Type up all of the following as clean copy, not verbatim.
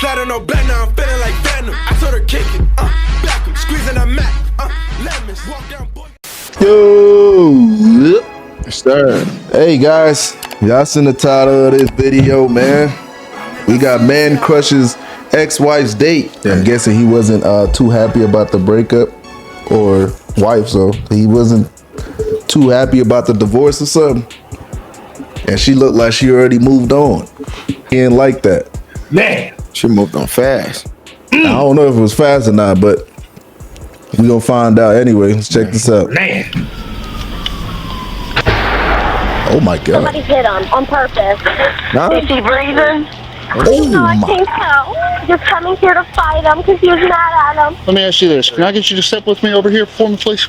Sliding no back, now I'm feeling like Venom. I told her kick it, back him, squeezing a Mac, lemons, walk down, boy. Yo, yes, sir. Hey guys, y'all seen the title of this video, man? We got man crushes ex-wife's date. Yeah. I'm guessing he wasn't too happy about the breakup, or wife, so he wasn't too happy about the divorce or something. And she looked like she already moved on. He didn't like that. Man, she moved on fast. I don't know if it was fast or not, but we gonna find out anyway. Let's check this out. Man. Oh my God. Somebody hit him on purpose. Nah. Is he breathing? Oh No, I my. think so. Just coming here to fight him because he was mad at him. Let me ask you this. Can I get you to step with me over here for me, please?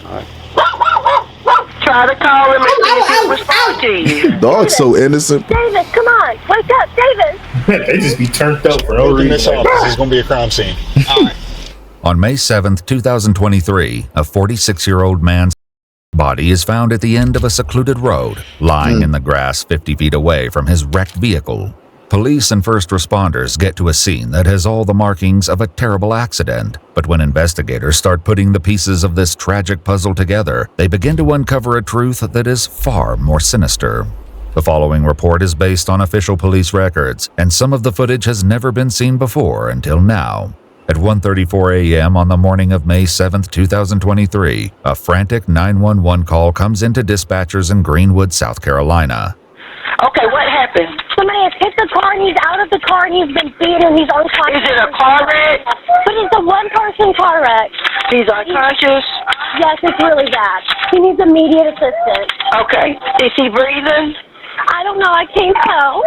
Try to call him and see if he'll respond to you. Dog's so innocent. David, come on. Wake up, David. They just be turned up for no Open this reason. off. This is going to be a crime scene. All right. On May 7th, 2023, a 46-year-old man's body is found at the end of a secluded road, lying in the grass 50 feet away from his wrecked vehicle. Police and first responders get to a scene that has all the markings of a terrible accident. But when investigators start putting the pieces of this tragic puzzle together, they begin to uncover a truth that is far more sinister. The following report is based on official police records, and some of the footage has never been seen before until now. At 1:34 a.m. on the morning of May 7, 2023, a frantic 911 call comes into dispatchers in Greenwood, South Carolina. Okay, what happened? Somebody has hit the car and he's out of the car and he's been beaten. He's unconscious. Is it a car wreck? But it's a one-person car wreck. He's unconscious? Yes, it's really bad. He needs immediate assistance. Okay. Is he breathing? I don't know. I can't tell.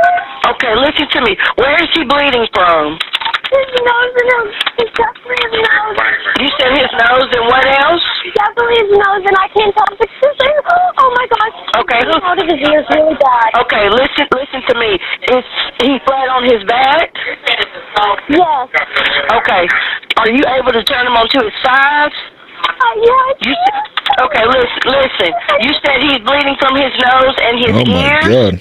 Okay, listen to me. Where is he bleeding from? His nose and his definitely his nose. You said his nose and what else? Definitely his nose, and I can't tell if it's his ear. Oh my gosh. Okay. Out of his ears really bad. Okay, listen to me. Is he flat on his back? Yes. Okay. Are you able to turn him onto his side? Yeah. Okay, listen. You said he's bleeding from his nose and his ears? Oh my God.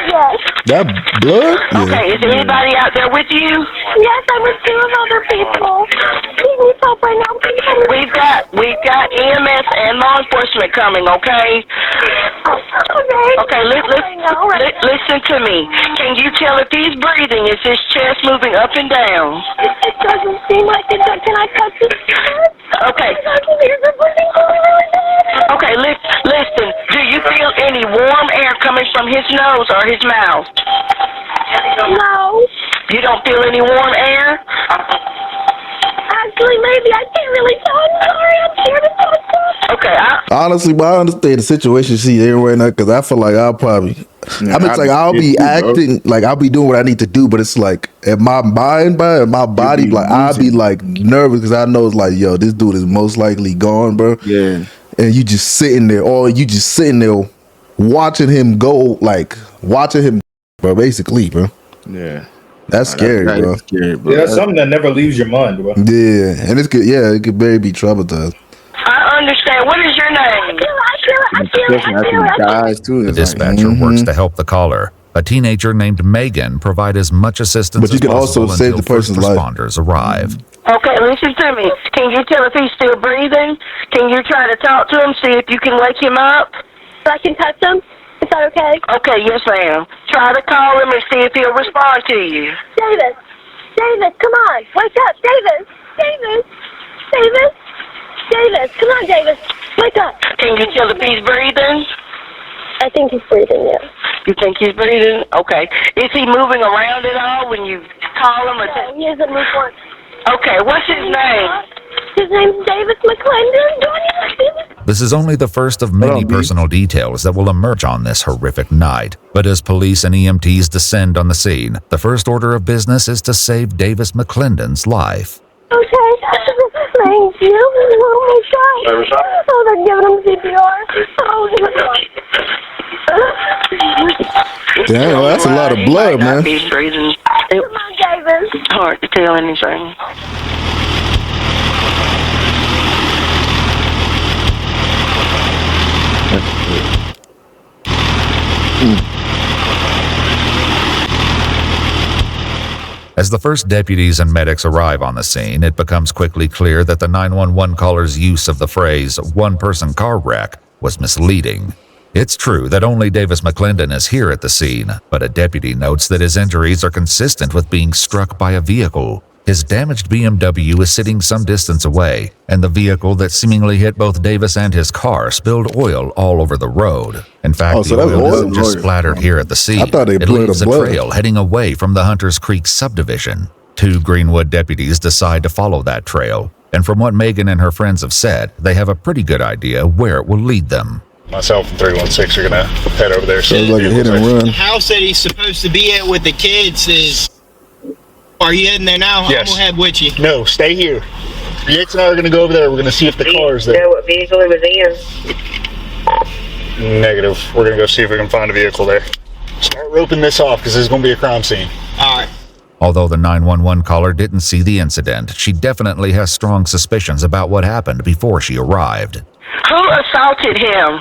Yes. That blood? Okay, is anybody out there with you? Yes, I'm with two other people. He needs help right now. We've got EMS and law enforcement coming, okay? Okay, listen to me. Can you tell if he's breathing? Is his chest moving up and down? It doesn't seem like it. Can I touch his chest? Okay. Okay, listen. Do you feel any warm air coming from his nose or his mouth? No. You don't feel any warm air? Actually, maybe. I can't really tell. I'm sorry. I'm scared to touch. Okay. Honestly, but I understand the situation she's in right now, because I feel like I'll probably, I'll be acting like I'll be doing what I need to do, but it's like in my mind, in my body, like I'll be like nervous because I know it's like, yo, this dude is most likely gone, bro. Yeah. And you just sitting there, watching him go, bro, basically, bro. Yeah. That's scary, bro. That's scary, bro. Yeah, that's something that never leaves your mind, bro. Yeah, and it could very be traumatized. I understand. What is your name? I feel The dispatcher works to help the caller. A teenager named Megan provide as much assistance But you as can possible also save until the person's first life. responders arrive. Okay, listen to me. Can you tell if he's still breathing? Can you try to talk to him, see if you can wake him up? I can touch him? Is that okay? Okay, yes, ma'am. Try to call him and see if he'll respond to you. David, come on. Wake up, David, come on, David. Wake up. Can you tell if he's breathing? I think he's breathing, yeah. You think he's breathing? Okay. Is he moving around at all when you call him? No, he isn't moving. Okay, what's his name? His name's Davis McClendon. This is only the first of many personal details that will emerge on this horrific night. But as police and EMTs descend on the scene, the first order of business is to save Davis McClendon's life. Okay. Thank you. Oh my God. Oh, they're giving him CPR. Damn, that's a lot of blood, man. He's breathing. Come on, Davis. Hard to tell anything. As the first deputies and medics arrive on the scene, it becomes quickly clear that the 911 caller's use of the phrase one-person car wreck was misleading. It's true that only Davis McClendon is here at the scene, but a deputy notes that his injuries are consistent with being struck by a vehicle. His damaged BMW is sitting some distance away, and the vehicle that seemingly hit both Davis and his car spilled oil all over the road. In fact, the oil isn't just splattered here at the scene. I thought it leaves a trail heading away from the Hunters Creek subdivision. 2 Greenwood deputies decide to follow that trail, and from what Megan and her friends have said, they have a pretty good idea where it will lead them. Myself and 316 are gonna head over there. So like a hit and run. The house that he's supposed to be at with the kids is... Are you heading there now? Yes. I'm gonna head with you. No, stay here. Yates and I are gonna go over there. We're gonna see if the car is there. know what vehicle it was in? Negative. We're gonna go see if we can find a vehicle there. Start roping this off because this is gonna be a crime scene. All right. Although the 911 caller didn't see the incident, she definitely has strong suspicions about what happened before she arrived. Who assaulted him?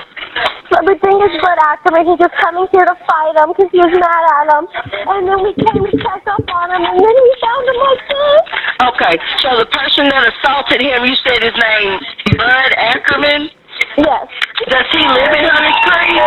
Everything is Bud Ackerman. He's just coming here to fight him because he was mad at him. And then we came to check up on him, and then we found him like this. Okay, so the person that assaulted him, you said his name, Bud Ackerman? Yes. Does he live in Hunters Creek?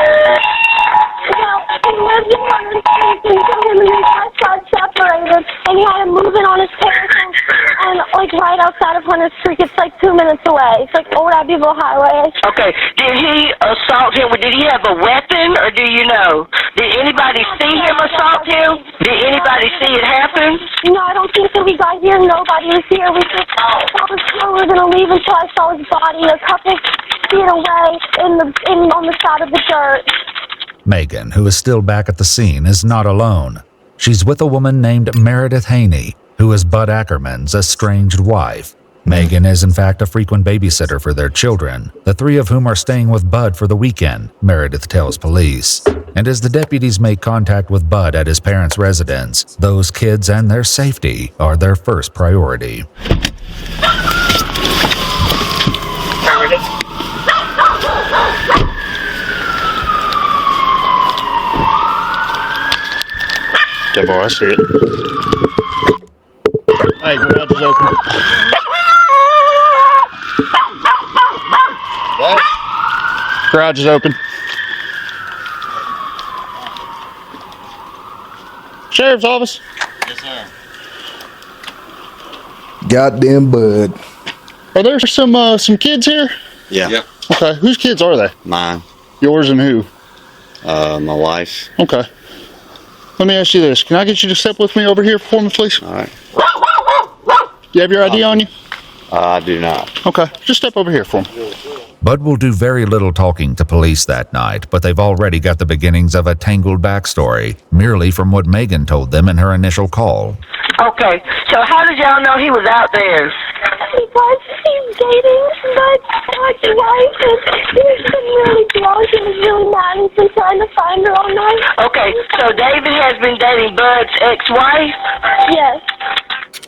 Well, he lives in Hunters Creek, and so him and his wife got separated, and he had him moving on his parents, and like right outside of Hunters Creek, it's like 2 minutes away. It's like Old Abbeville Highway. Okay, did he assault him? Did he have a weapon, or do you know? Did anybody see him assault him? Did anybody see it happen? No, I don't think so. We got here, nobody was here. We just thought we were going to leave until I saw his body a couple feet away on the side of the dirt. Megan, who is still back at the scene, is not alone. She's with a woman named Meredith Haney, who is Bud Ackerman's estranged wife. Megan is in fact a frequent babysitter for their children, the 3 of whom are staying with Bud for the weekend, Meredith tells police. And as the deputies make contact with Bud at his parents' residence, those kids and their safety are their first priority. Okay, boy, I see it. Hey, garage is open. What? Garage is open. Sheriff's office. Yes, sir. Goddamn Bud. Are there some kids here? Yeah. Yep. Okay, whose kids are they? Mine. Yours and who? My wife. Okay. Let me ask you this. Can I get you to step with me over here for me, please? All right. You have your ID on you? I do not. Okay. Just step over here for me. Bud will do very little talking to police that night, but they've already got the beginnings of a tangled backstory, merely from what Megan told them in her initial call. Okay, so how did y'all know he was out there? Because he's dating my wife, and he's been really drunk and he's really mad. He's been trying to find her all night. Okay, so David has been dating Bud's ex-wife? Yes.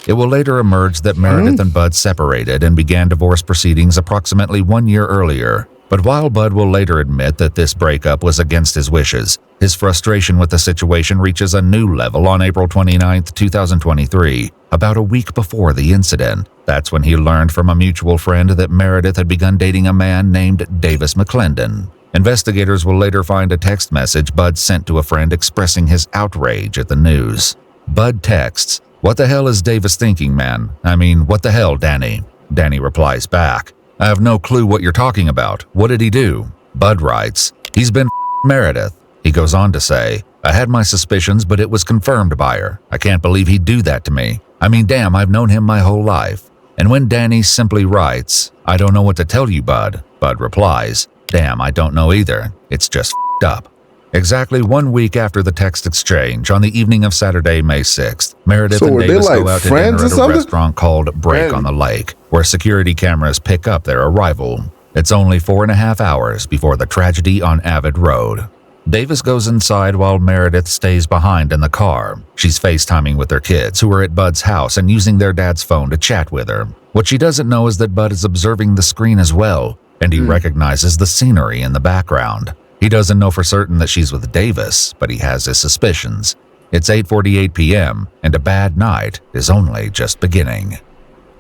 It will later emerge that Meredith and Bud separated and began divorce proceedings approximately 1 year earlier. But while Bud will later admit that this breakup was against his wishes, his frustration with the situation reaches a new level on April 29, 2023, about a week before the incident. That's when he learned from a mutual friend that Meredith had begun dating a man named Davis McClendon. Investigators will later find a text message Bud sent to a friend expressing his outrage at the news. Bud texts, "What the hell is Davis thinking, man? I mean, what the hell, Danny?" Danny replies back, "I have no clue what you're talking about. What did he do?" Bud writes, "He's been Meredith." He goes on to say, "I had my suspicions, but it was confirmed by her. I can't believe he'd do that to me. I mean, damn, I've known him my whole life." And when Danny simply writes, "I don't know what to tell you, Bud," Bud replies, "Damn, I don't know either. It's just up." Exactly 1 week after the text exchange, on the evening of Saturday, May 6th, Meredith and Davis go out to dinner at a restaurant called Break on the Lake, where security cameras pick up their arrival. It's only 4.5 hours before the tragedy on Avid Road. Davis goes inside while Meredith stays behind in the car. She's FaceTiming with their kids, who are at Bud's house and using their dad's phone to chat with her. What she doesn't know is that Bud is observing the screen as well, and he recognizes the scenery in the background. He doesn't know for certain that she's with Davis, but he has his suspicions. It's 8:48 p.m., and a bad night is only just beginning.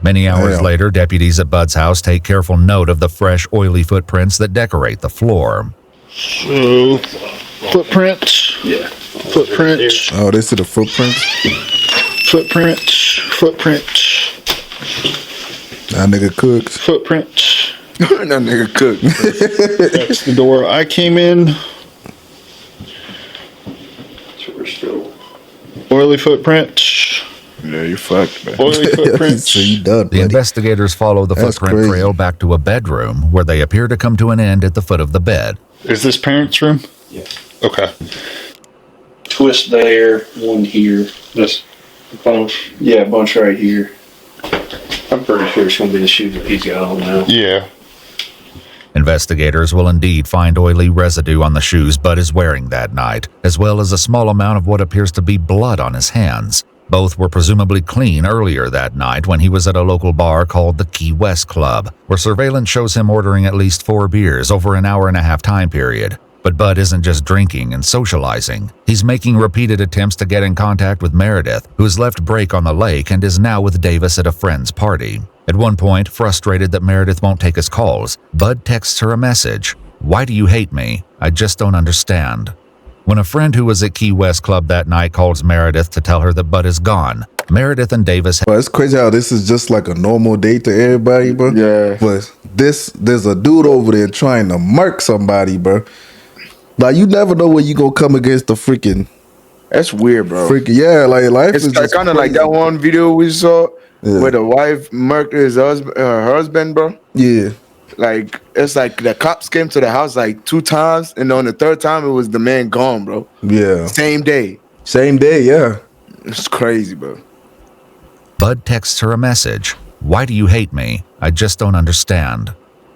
Many hours later, deputies at Bud's house take careful note of the fresh, oily footprints that decorate the floor. So, footprints. Yeah. Footprints. Oh, this is the footprints? Footprints. That nigga cooks. Footprints. That nigga cooked. That's the door I came in. Oily footprints. Yeah, you fucked, man. Oily footprints. So you done, The investigators follow the That's footprint crazy. trail back to a bedroom where they appear to come to an end at the foot of the bed. Is this parents' room? Yes. Okay. Twist there, one here. This bunch. Yeah, bunch right here. I'm pretty sure it's gonna be the shoes that he's got on now. Yeah. Investigators will indeed find oily residue on the shoes Bud is wearing that night, as well as a small amount of what appears to be blood on his hands. Both were presumably clean earlier that night when he was at a local bar called the Key West Club, where surveillance shows him ordering at least 4 beers over an hour-and-a-half time period. But Bud isn't just drinking and socializing. He's making repeated attempts to get in contact with Meredith, who has left Brake on the lake and is now with Davis at a friend's party. At one point, frustrated that Meredith won't take his calls, Bud texts her a message. "Why do you hate me? I just don't understand." When a friend who was at Key West Club that night calls Meredith to tell her that Bud is gone, Meredith and Davis... But it's crazy how this is just like a normal date to everybody, bro. Yeah. But there's a dude over there trying to murk somebody, bro. Like, you never know when you gonna come against the freaking... That's weird, bro. Yeah, like, life It's is just kind of like crazy. that one video we saw where the wife murked her husband, bro. Yeah. Like, it's like the cops came to the house like 2 times, and on the 3rd time, it was the man gone, bro. Yeah. Same day. Same day, yeah. It's crazy, bro. Bud texts her a message. "Why do you hate me? I just don't understand."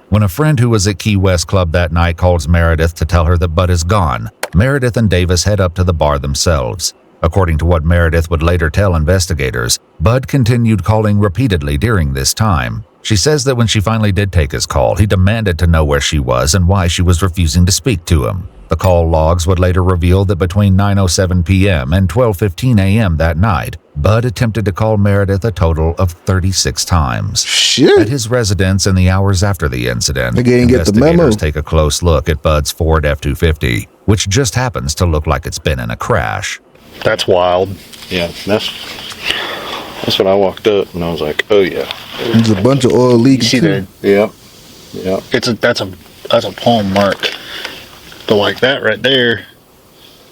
When a friend who was at Key West Club that night calls Meredith to tell her that Bud is gone, Meredith and Davis head up to the bar themselves. According to what Meredith would later tell investigators, Bud continued calling repeatedly during this time. She says that when she finally did take his call, he demanded to know where she was and why she was refusing to speak to him. The call logs would later reveal that between 9:07 p.m. and 12:15 a.m. that night, Bud attempted to call Meredith a total of 36 times. Shit. At his residence in the hours after the incident, Nigga ain't get the memo. investigators take a close look at Bud's Ford F-250, which just happens to look like it's been in a crash. That's wild. Yeah, that's when I walked up and I was like, oh yeah. There's a bunch of oil leaks. See too. there? Yep. That's a palm mark. But like that right there,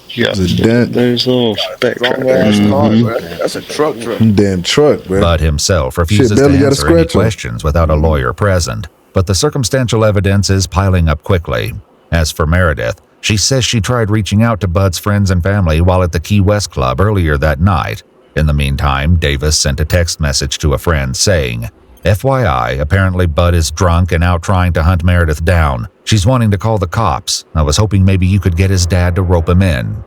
you got There's a dent. there's a little speck right Long there. ass car, bro. That's a truck. Damn truck, bro. Bud himself refuses Shit, to barely got a answer any scratch on. questions without a lawyer present, but the circumstantial evidence is piling up quickly. As for Meredith, she says she tried reaching out to Bud's friends and family while at the Key West Club earlier that night. In the meantime, Davis sent a text message to a friend saying, "FYI, apparently Bud is drunk and out trying to hunt Meredith down. She's wanting to call the cops. I was hoping maybe you could get his dad to rope him in."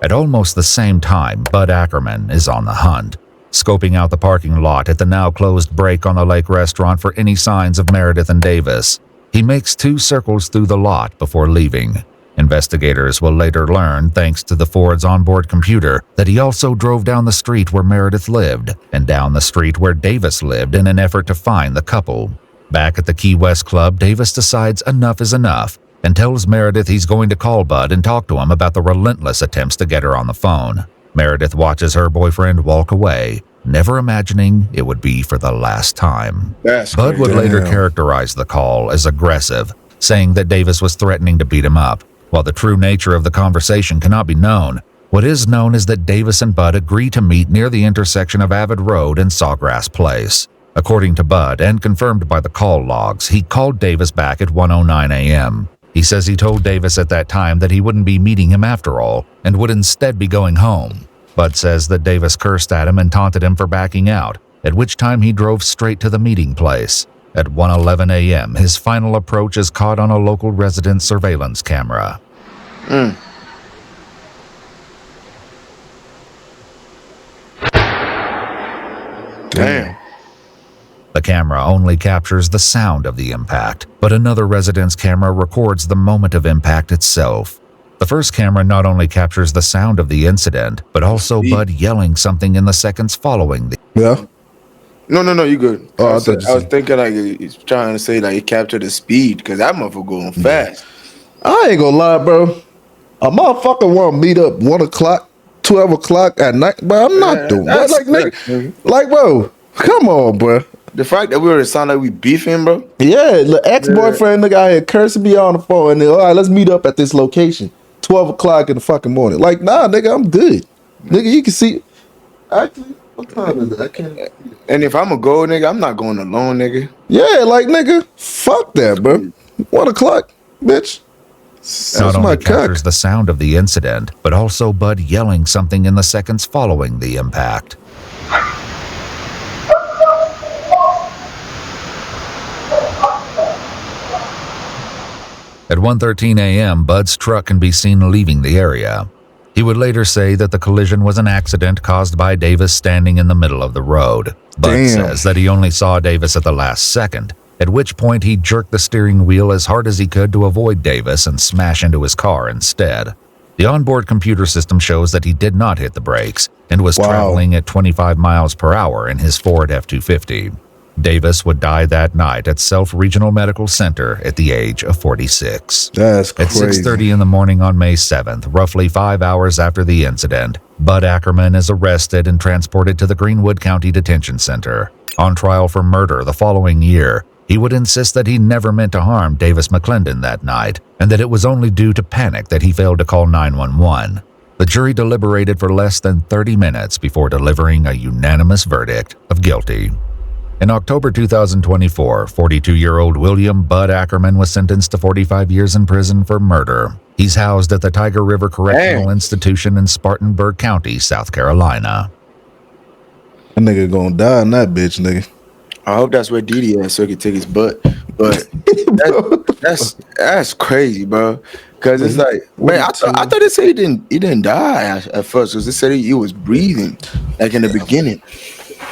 At almost the same time, Bud Ackerman is on the hunt, scoping out the parking lot at the now closed Break on the Lake restaurant for any signs of Meredith and Davis. He makes 2 circles through the lot before leaving. Investigators will later learn, thanks to the Ford's onboard computer, that he also drove down the street where Meredith lived and down the street where Davis lived in an effort to find the couple. Back at the Key West Club, Davis decides enough is enough and tells Meredith he's going to call Bud and talk to him about the relentless attempts to get her on the phone. Meredith watches her boyfriend walk away, never imagining it would be for the last time. That's Bud would crazy. later characterize the call as aggressive, saying that Davis was threatening to beat him up. While the true nature of the conversation cannot be known, what is known is that Davis and Bud agree to meet near the intersection of Avid Road and Sawgrass Place. According to Bud, and confirmed by the call logs, he called Davis back at 1:09 a.m. He says he told Davis at that time that he wouldn't be meeting him after all, and would instead be going home. Bud says that Davis cursed at him and taunted him for backing out, at which time he drove straight to the meeting place. At 1:11 a.m., his final approach is caught on a local resident's surveillance camera. Damn. The camera only captures the sound of the impact, but another resident's camera records the moment of impact itself. The first camera not only captures the sound of the incident, but also Bud yelling something in the seconds following the... Yeah. No, you good. Oh, I I was, thought you I was said- thinking like he's trying to say like he captured the speed because that motherfucker going fast. I ain't gonna lie, bro. A motherfucker want to meet up 1 o'clock, 12 o'clock at night, but I'm not doing that. Like, nigga, like, bro, come on, bro. The fact that we already sound like we beefing, bro. Yeah, the ex-boyfriend nigga out here cursing me on the phone, and then, all right, let's meet up at this location, 12 o'clock in the fucking morning. Like, nah, nigga, I'm good. Nigga, you can see. Actually, what time is it? I can't. And if I'm a go, nigga, I'm not going alone, nigga. Yeah, like, nigga, fuck that, bro. 1 o'clock, bitch. Not only captures the sound of the incident, but also Bud yelling something in the seconds following the impact. At 1:13 a.m., Bud's truck can be seen leaving the area. He would later say that the collision was an accident caused by Davis standing in the middle of the road. Bud says that he only saw Davis at the last second, at which point he jerked the steering wheel as hard as he could to avoid Davis and smash into his car instead. The onboard computer system shows that he did not hit the brakes and was traveling at 25 miles per hour in his Ford F-250. Davis would die that night at Self Regional Medical Center at the age of 46. That's At crazy. 6:30 in the morning on May 7th, roughly 5 hours after the incident, Bud Ackerman is arrested and transported to the Greenwood County Detention Center. On trial for murder the following year, he would insist that he never meant to harm Davis McClendon that night, and that it was only due to panic that he failed to call 911. The jury deliberated for less than 30 minutes before delivering a unanimous verdict of guilty. In October 2024, 42-year-old William Bud Ackerman was sentenced to 45 years in prison for murder. He's housed at the Tiger River Correctional Institution in Spartanburg County, South Carolina. That nigga gonna die in that bitch, nigga. I hope that's where Didi is so he can take his butt. But that's crazy, bro. Cause it's like, man, I thought they said he didn't die at first, because they said he was breathing like in the beginning.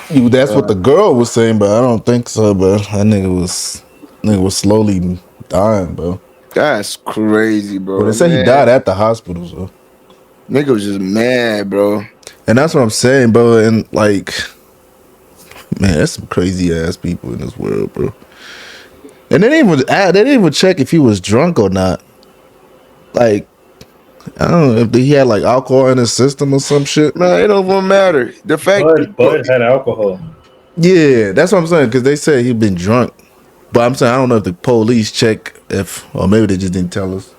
That's what the girl was saying, but I don't think so, bro. That nigga was slowly dying, bro. That's crazy, bro. But they said he died at the hospital, so. Nigga was just mad, bro. And that's what I'm saying, bro. And like, man, there's some crazy ass people in this world, bro. And they didn't even check if he was drunk or not. Like, I don't know if he had like alcohol in his system or some shit. Man, it don't even matter. The fact Bud had alcohol. Yeah, that's what I'm saying, because they said he'd been drunk. But I'm saying I don't know if the police check or maybe they just didn't tell us.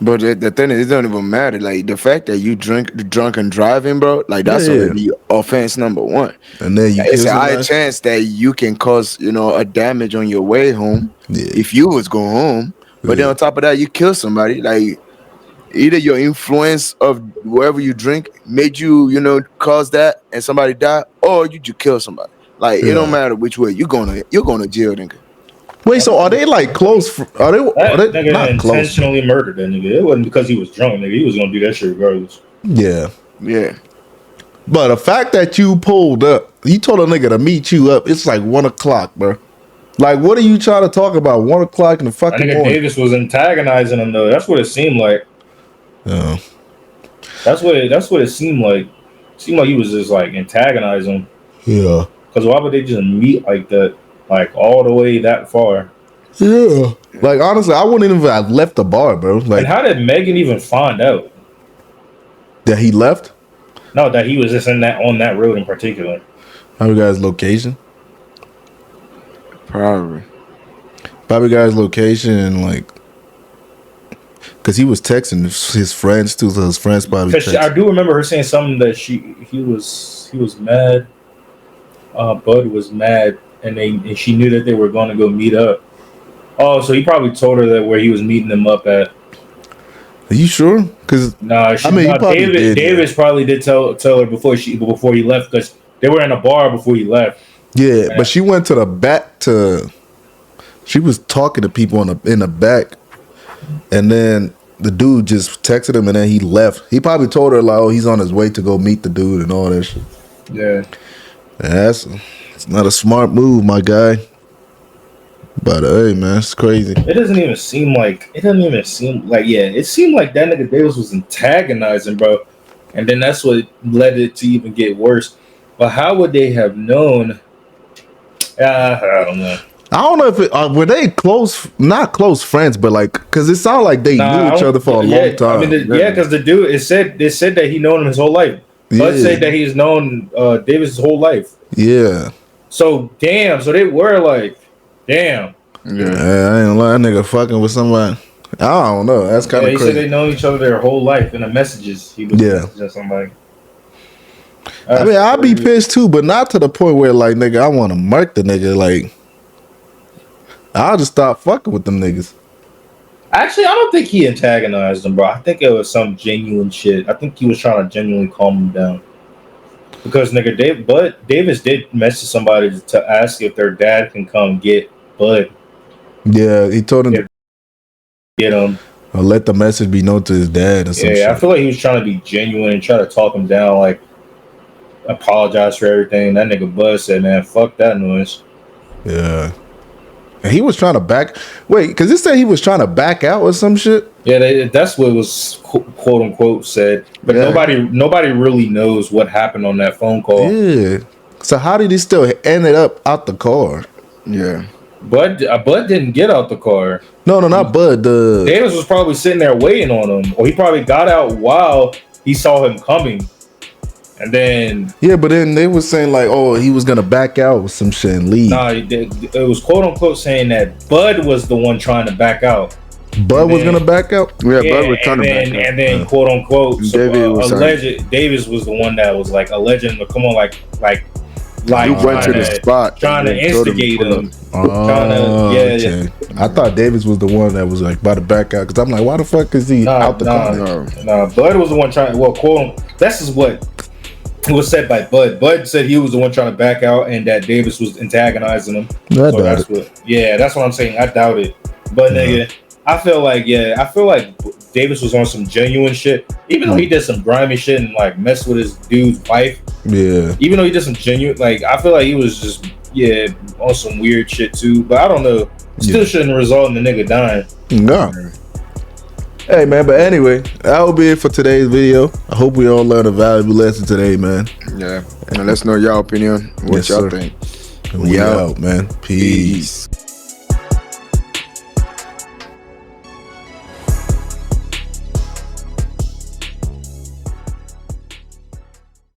But the thing is, it don't even matter. Like, the fact that you drunk and driving, bro, like, that's already offense number one. And then it's a high chance that you can cause, a damage on your way home if you was going home. But then on top of that, you kill somebody. Like, either your influence of wherever you drink made you, cause that and somebody died, or you just kill somebody. Like, it don't matter which way. You're going to jail, nigga. Wait, so are they like close? Are they Nigga not intentionally close? murdered that nigga. It wasn't because he was drunk, nigga. He was gonna do that shit regardless. Yeah. Yeah. But the fact that you pulled up, you told a nigga to meet you up, it's like 1 o'clock, bro. Like, what are you trying to talk about? 1 o'clock in the fucking I think morning. Davis was antagonizing him though. That's what it seemed like. Yeah. That's what it seemed like. It seemed like he was just like antagonizing him. Yeah. Because why would they just meet like that, like all the way that far? Yeah. Like, honestly, I wouldn't even have left the bar, bro. Like, And how did Megan even find out that he left? No, that he was just on that road in particular. How you guys' location? Probably guy's location and like, because he was texting his friends too, so his friends probably. Because I do remember her saying something that he was mad. Bud was mad, and she knew that they were going to go meet up. Oh, so he probably told her that where he was meeting them up at. Are you sure? Because Davis probably did tell her before he left, because they were in a bar before he left. Yeah, but she went to the back she was talking to people in the back, and then the dude just texted him, and then he left. He probably told her like, oh, he's on his way to go meet the dude and all that shit. Yeah. It's not a smart move, my guy. But hey, man, it's crazy. It doesn't even seem like. Yeah, it seemed like that nigga Davis was antagonizing, bro, and then that's what led it to even get worse. But how would they have known? I don't know. I don't know if it were they close, not close friends, but like, cause it sounded like they knew each other for a long time. I mean, because the dude it said that he known him his whole life. Bud said that he's known Davis his whole life. Yeah. So damn. So they were like, damn. Yeah, I ain't lying, that nigga fucking with somebody. I don't know. That's kind of he crazy. said they known each other their whole life in the messages. He was messaging somebody. I mean, I'd be pissed too, but not to the point where like, nigga, I want to murk the nigga. Like, I'll just stop fucking with them niggas. Actually, I don't think he antagonized them, bro. I think it was some genuine shit. I think he was trying to genuinely calm them down. Because nigga, Davis did message somebody to ask if their dad can come get Bud. Yeah, he told him to get him. Or let the message be known to his dad or some shit. I feel like he was trying to be genuine and try to talk him down, like apologize for everything. That nigga Bud said, man, fuck that noise. Yeah. And he was trying to because it said he was trying to back out or some shit. Yeah, that's what was quote unquote said. But nobody really knows what happened on that phone call. Yeah. So how did he still end up out the car? Yeah. Bud didn't get out the car. No, not Bud. Davis was probably sitting there waiting on him, or he probably got out while he saw him coming. And then but then they was saying like, oh, he was gonna back out with some shit and leave. Nah, it was quote unquote saying that Bud was the one trying to back out. Bud was gonna back out. Yeah, Bud was trying to back out. And then quote unquote, Davis was the one that was like alleging to come on, like he went to the spot trying to instigate him. I thought Davis was the one that was like about to back out, because I'm like, why the fuck is he out the car? No, Bud was the one trying. Well, quote, this is what it was said by Bud. Bud said he was the one trying to back out, and that Davis was antagonizing him. That's what I'm saying. I doubt it. But nigga, I feel like Davis was on some genuine shit. Even though he did some grimy shit and like messed with his dude's wife. Yeah. Even though he did some genuine, like, I feel like he was just on some weird shit too. But I don't know. Still shouldn't result in the nigga dying. No. Hey man, but anyway, that will be it for today's video. I hope we all learned a valuable lesson today, man. Yeah. And let us know your opinion. What y'all think. We out, man. Peace.